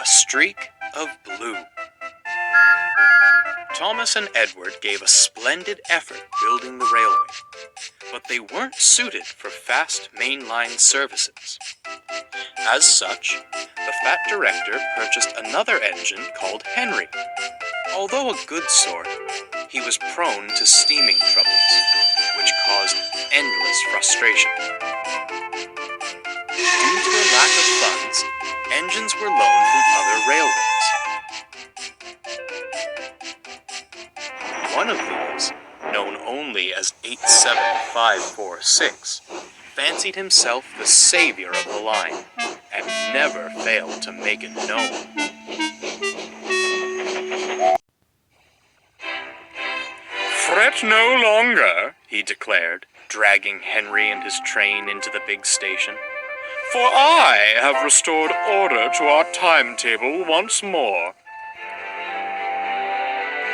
A streak of blue. Thomas and Edward gave a splendid effort building the railway, but they weren't suited for fast mainline services. As such, the fat director purchased another engine called Henry. Although a good sort, he was prone to steaming troubles, which caused endless frustration. Due to a lack of funds, engines were loaned from other railways. One of these, known only as 87546, fancied himself the savior of the line, and never failed to make it known. "Fret no longer," he declared, dragging Henry and his train into the big station, "for I have restored order to our timetable once more."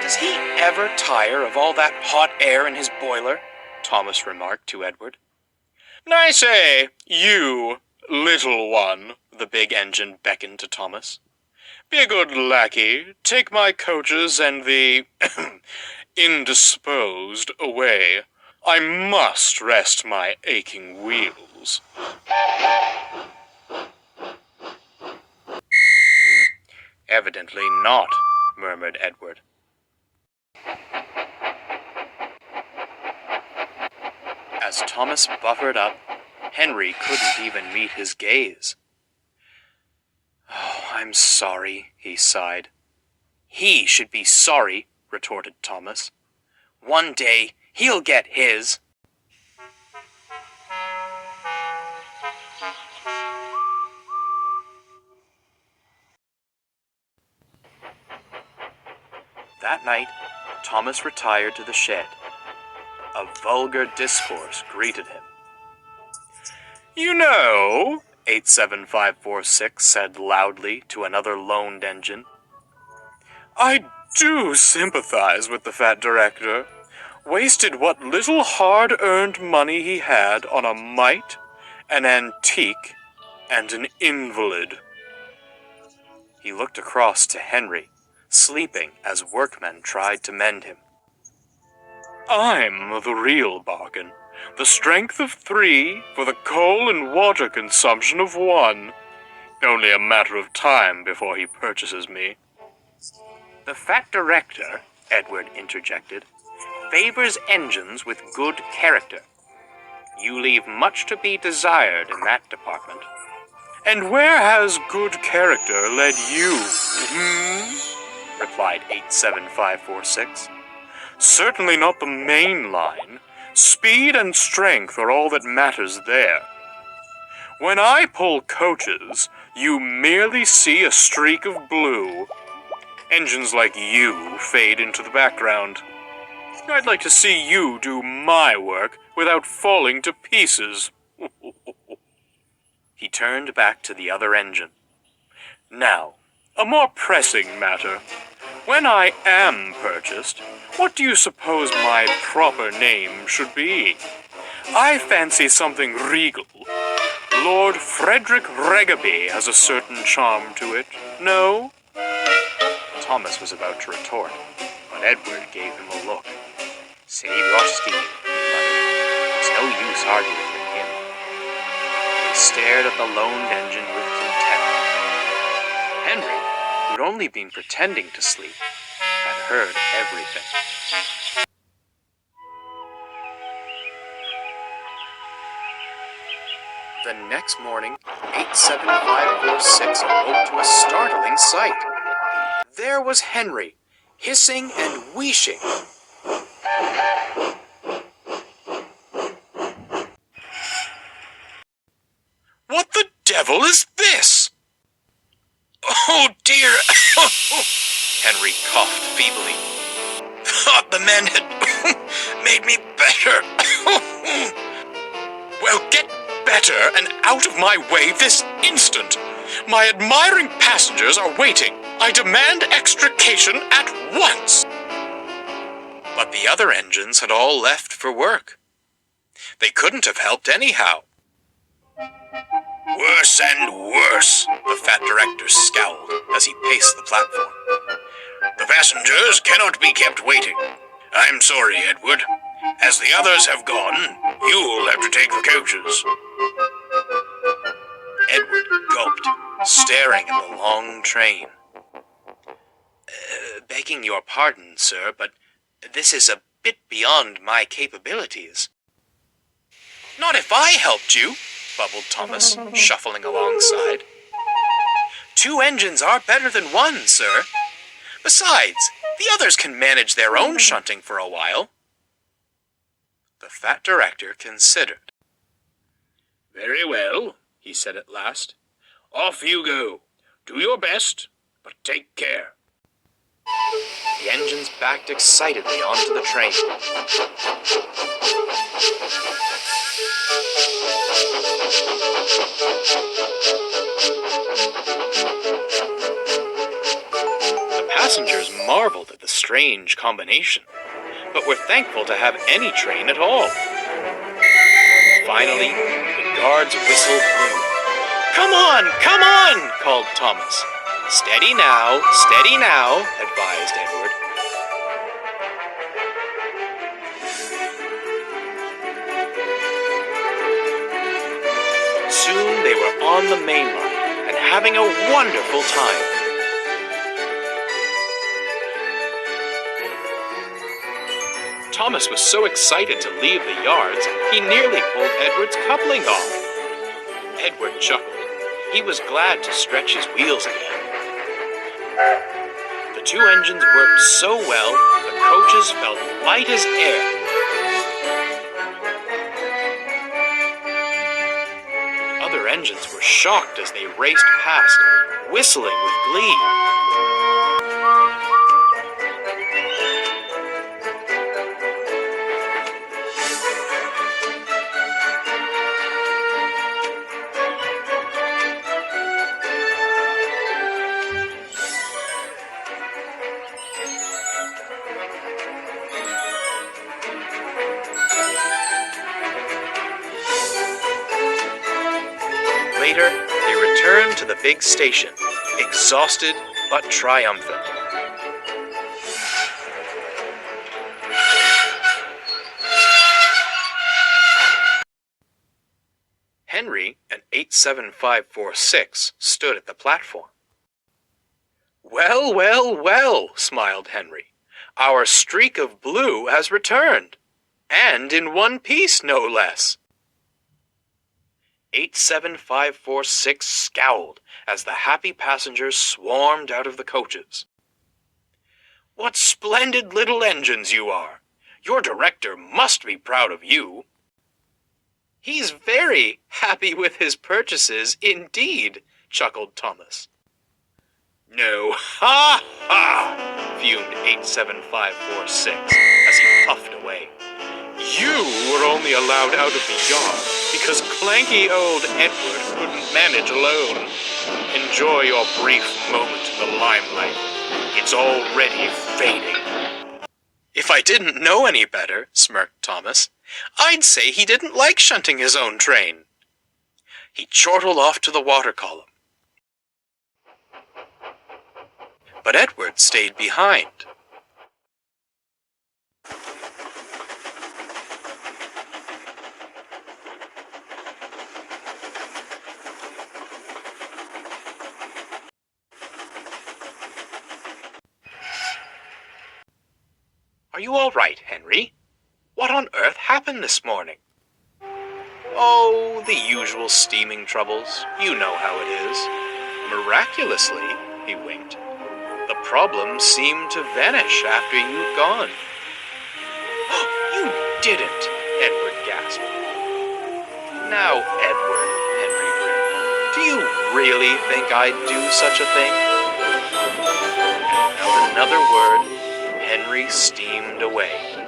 "Does he ever tire of all that hot air in his boiler?" Thomas remarked to Edward. "I say, you, little one," the big engine beckoned to Thomas. "Be a good lackey, take my coaches and the indisposed away. I must rest my aching wheels." "Evidently not," murmured Edward. As Thomas buffered up, Henry couldn't even meet his gaze. "Oh, I'm sorry," he sighed. "He should be sorry," retorted Thomas. "One day, he'll get his." That night, Thomas retired to the shed. A vulgar discourse greeted him. "You know," 87546 said loudly to another loaned engine, "I do sympathize with the fat director. Wasted what little hard-earned money he had on a mite, an antique, and an invalid." He looked across to Henry, sleeping as workmen tried to mend him. "I'm the real bargain. The strength of 3 for the coal and water consumption of 1. Only a matter of time before he purchases me." "The fat director," Edward interjected, "favors engines with good character. You leave much to be desired in that department." "And where has good character led you?" replied 87546. "Certainly not the main line. Speed and strength are all that matters there. When I pull coaches, you merely see a streak of blue. Engines like you fade into the background. I'd like to see you do my work without falling to pieces." He turned back to the other engine. "Now, a more pressing matter. When I am purchased, what do you suppose my proper name should be? I fancy something regal. Lord Frederick Regaby has a certain charm to it. No?" Thomas was about to retort, but Edward gave him a look. "Save your steam," he muttered. "It's no use arguing with him." They stared at the loaned engine with contempt. Henry, who'd only been pretending to sleep, had heard everything. The next morning, 87546 awoke to a startling sight. There was Henry, hissing and wheezing. "What the devil is this?" "Oh, dear!" Henry coughed feebly. "Thought the men had made me better." "Well, get better and out of my way this instant. My admiring passengers are waiting. I demand extrication at once." But the other engines had all left for work. They couldn't have helped anyhow. Worse and worse, the fat director scowled as he paced the platform. The passengers cannot be kept waiting. I'm sorry, Edward. As the others have gone, you'll have to take the coaches. Edward gulped, staring at the long train. Begging your pardon, sir, but this is a bit beyond my capabilities. Not if I helped you, bubbled Thomas, shuffling alongside. 2 engines are better than 1, sir. Besides, the others can manage their own shunting for a while. The fat director considered. Very well, he said at last. Off you go. Do your best, but take care. The engines backed excitedly onto the train. The passengers marveled at the strange combination, but were thankful to have any train at all. Finally, the guard's whistle blew. Come on, called Thomas. Steady now, advised Edward. Soon they were on the main line and having a wonderful time. Thomas was so excited to leave the yards, he nearly pulled Edward's coupling off. Edward chuckled. He was glad to stretch his wheels again. The 2 engines worked so well, the coaches felt light as air. Other engines were shocked as they raced past, whistling with glee. Later, they returned to the big station, exhausted but triumphant. Henry and 87546 stood at the platform. Well, smiled Henry. Our streak of blue has returned, and in one piece, no less. 87546 scowled as the happy passengers swarmed out of the coaches. What splendid little engines you are! Your director must be proud of you. He's very happy with his purchases indeed, chuckled Thomas. No, ha, fumed 87546 as he puffed away. You were only allowed out of the yard because clanky old Edward couldn't manage alone. Enjoy your brief moment in the limelight. It's already fading. If I didn't know any better, smirked Thomas, I'd say he didn't like shunting his own train. He chortled off to the water column. But Edward stayed behind. Are you all right, Henry? What on earth happened this morning? Oh, the usual steaming troubles. You know how it is. Miraculously, he winked, the problem seemed to vanish after you'd gone. You didn't, Edward gasped. Now, Edward, Henry grinned, do you really think I'd do such a thing? And without another word, Henry steamed away.